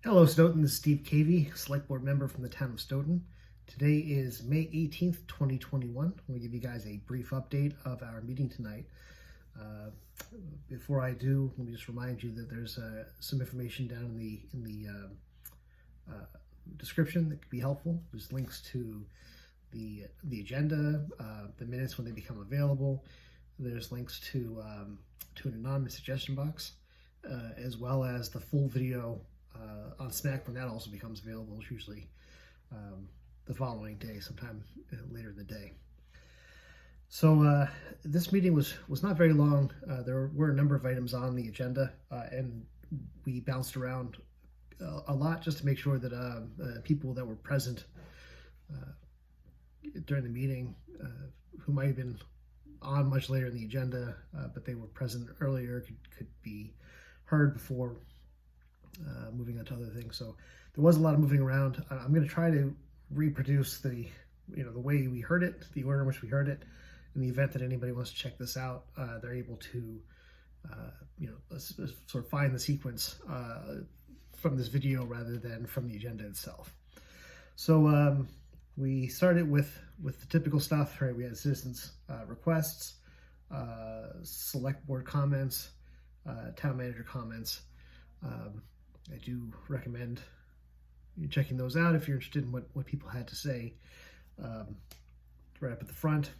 Hello, Stoughton. This is Steve Cavey, Select Board member from the town of Stoughton. Today is May 18th, 2021. I'm going to give you guys a brief update of our meeting tonight. Before I do, let me just remind you that there's some information down in the description that could be helpful. There's links to the agenda, the minutes when they become available. There's links to an anonymous suggestion box, as well as the full video on SMAC when that also becomes available. It's usually the following day, sometime later in the day. So this meeting was not very long. There were a number of items on the agenda, and we bounced around a lot just to make sure that people that were present during the meeting, who might have been on much later in the agenda, but they were present earlier, could be heard before moving on to other things. So there was a lot of moving around. I'm going to try to reproduce the way we heard it, the order in which we heard it. In the event that anybody wants to check this out, they're able to sort of find the sequence from this video rather than from the agenda itself. So we started with the typical stuff, right? We had citizens requests, select board comments, town manager comments. I do recommend you checking those out if you're interested in what people had to say right up at the front.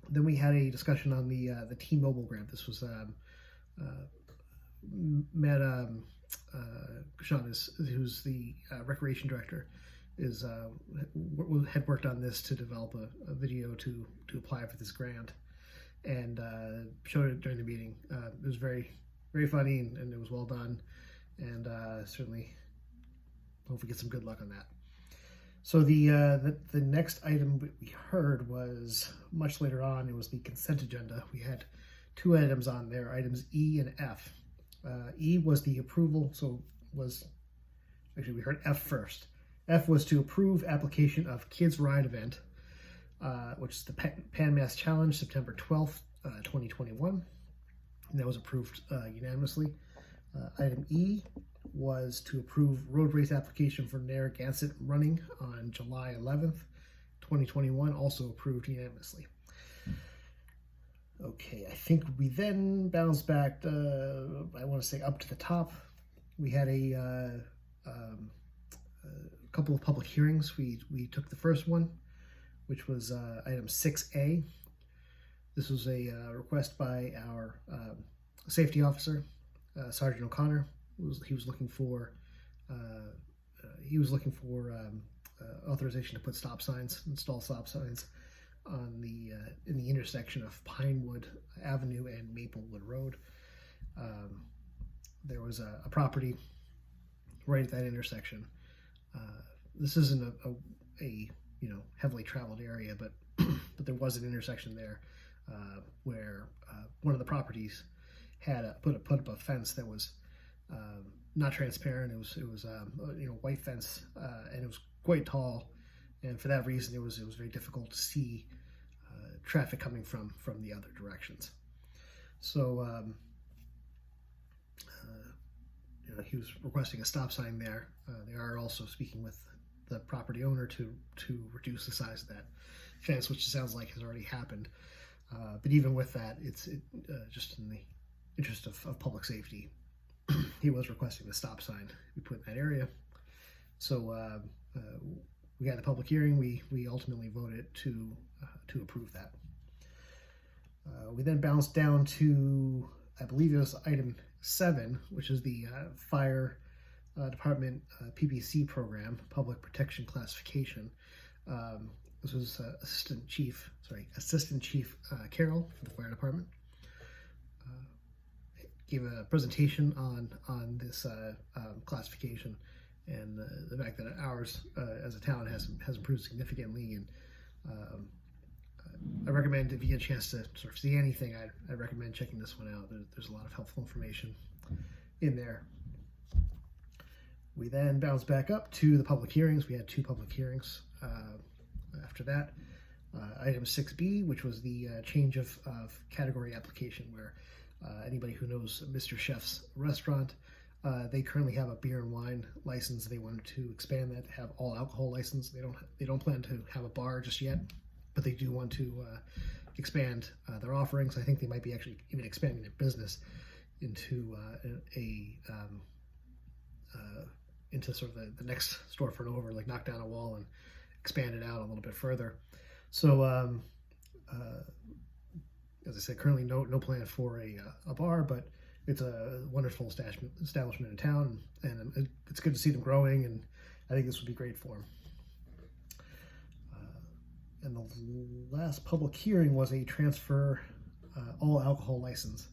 Then we had a discussion on the T-Mobile grant. This was Matt Sean, who's the recreation director, had worked on this to develop a video to apply for this grant, and showed it during the meeting. It was very, very funny, and it was well done, and certainly hope we get some good luck on that. So the next item we heard was much later on. It was the consent agenda. We had two items on there, items E and F. E was the approval, we heard F first. F was to approve application of Kids Ride event, which is the Pan Mass Challenge, September 12th, 2021. And that was approved unanimously. Item E was to approve road race application for Narragansett running on July 11th, 2021, also approved unanimously. Okay, I think we then bounced back, I want to say up to the top. We had a couple of public hearings. We took the first one, which was item 6A. This was a request by our safety officer, Sergeant O'Connor. He was looking for authorization to put install stop signs on in the intersection of Pinewood Avenue and Maplewood Road. There was a property right at that intersection. This isn't a heavily traveled area, but but there was an intersection there where one of the properties had put up a fence that was not transparent. It was white fence, and it was quite tall, and for that reason it was very difficult to see traffic coming from the other directions. So he was requesting a stop sign there. They are also speaking with the property owner to reduce the size of that fence, which sounds like has already happened. But even with that, it's just in the interest of public safety, he was requesting the stop sign we put in that area. So we had the public hearing. We ultimately voted to approve that. We then bounced down to, I believe it was item 7, which is the fire department PPC program, public protection classification. This was Assistant Chief Carroll for the fire department. Gave a presentation on this classification, and the fact that ours as a town has improved significantly. And I recommend, if you get a chance to sort of see anything, I recommend checking this one out. There's a lot of helpful information in there. We then bounced back up to the public hearings. We had 2 public hearings after that. Item 6B, which was the change of category application, where anybody who knows Mr. Chef's restaurant They currently have a beer and wine license. They wanted to expand that to have all alcohol license. They don't plan to have a bar just yet, but they do want to expand their offerings. I think they might be actually even expanding their business into into sort of the next storefront over, like knock down a wall and expand it out a little bit further. So as I said, currently no plan for a bar, but it's a wonderful establishment in town, and it's good to see them growing, and I think this would be great for them. And the last public hearing was a transfer all alcohol license,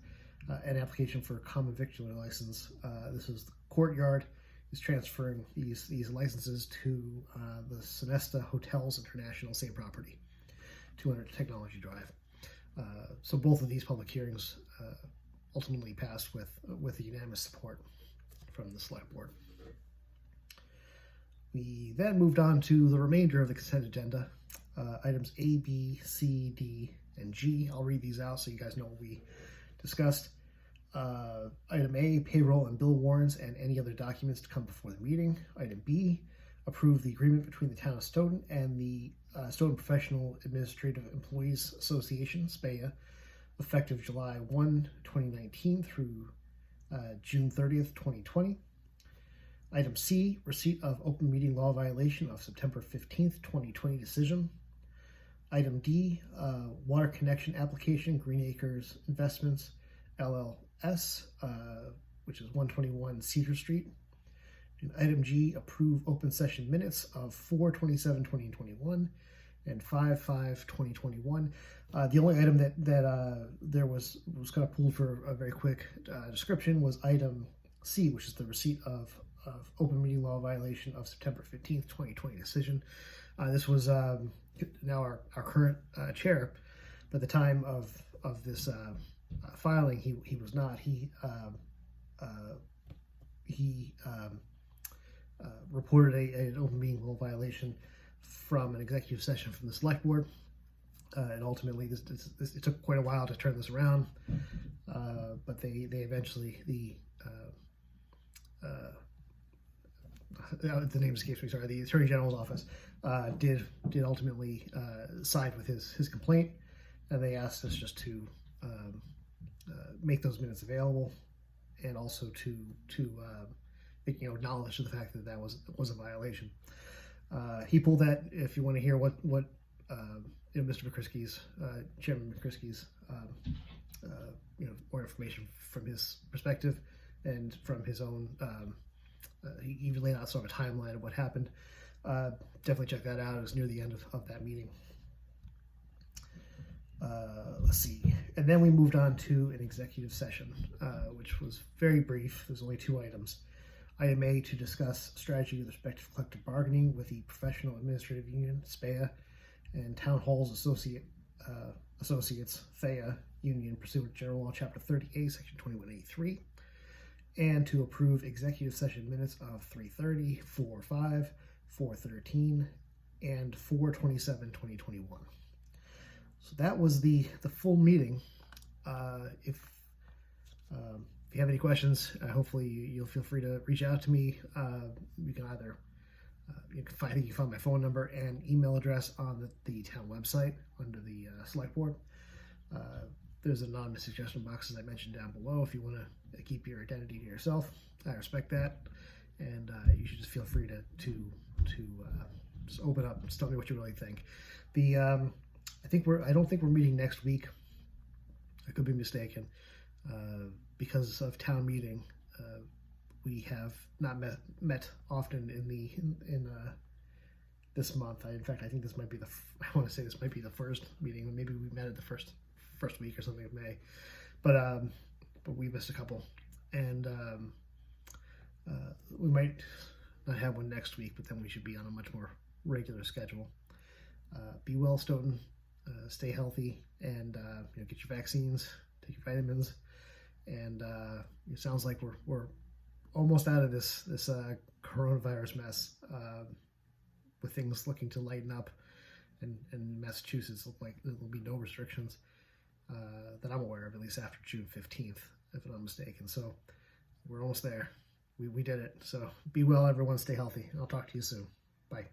an application for a common victular license. This is the Courtyard is transferring these licenses to the Sonesta Hotels International, same property, 200 Technology Drive. So both of these public hearings ultimately passed with unanimous support from the select board. We then moved on to the remainder of the consent agenda, items A, B, C, D, and G. I'll read these out so you guys know what we discussed. Item A, payroll and bill warrants and any other documents to come before the meeting. Item B, approve the agreement between the town of Stoughton and the Stoughton Professional Administrative Employees Association, SPAEA, effective July 1, 2019 through June 30th, 2020. Item C, receipt of open meeting law violation of September 15th, 2020 decision. Item D, water connection application, Green Acres Investments, LLS, which is 121 Cedar Street. And item G, approve open session minutes of 4/27/2021 and 5/5/2021. The only item that there was kind of pulled for a very quick description was item C, which is the receipt of open meeting law violation of September 15th, 2020 decision. This was now our current chair, but at the time of this filing, he was not. He reported an open meeting law violation from an executive session from the select board, and ultimately it took quite a while to turn this around, but they eventually, the name escapes me, sorry, the Attorney General's office did ultimately side with his complaint, and they asked us just to make those minutes available, and also to acknowledge the fact that was a violation. He pulled that. If you want to hear what Mr. McCrisky's, Chairman McCrisky's, more information from his perspective and from his own, he laid out sort of a timeline of what happened. Definitely check that out. It was near the end of that meeting. Let's see. And then we moved on to an executive session, which was very brief. There's only 2 items. Item A, to discuss strategy with respect to collective bargaining with the Professional Administrative Union, SPAEA, and Town Halls Associates, THEA, Union, pursuant to General Law, Chapter 30A, Section 2183, and to approve executive session minutes of 3:30, 4:05, 4:13, and 4/27/2021. So that was the full meeting. If you have any questions, hopefully you'll feel free to reach out to me. You can either you can find my phone number and email address on the town website under the select board. There's an anonymous suggestion box, as I mentioned, down below if you want to keep your identity to yourself. I respect that, and you should just feel free to just open up and just tell me what you really think. I don't think we're meeting next week. I could be mistaken. Because of town meeting, we have not met often in this month. In fact, I think this might be I want to say this might be the first meeting. Maybe we met at the first week or something of May, but we missed a couple, and we might not have one next week. But then we should be on a much more regular schedule. Be well, Stoughton. Stay healthy, and get your vaccines, take your vitamins. And it sounds like we're almost out of this coronavirus mess, with things looking to lighten up, and Massachusetts look like there will be no restrictions that I'm aware of, at least after June 15th, if I'm not mistaken. So we're almost there. we did it. So be well, everyone. Stay healthy. I'll talk to you soon. Bye.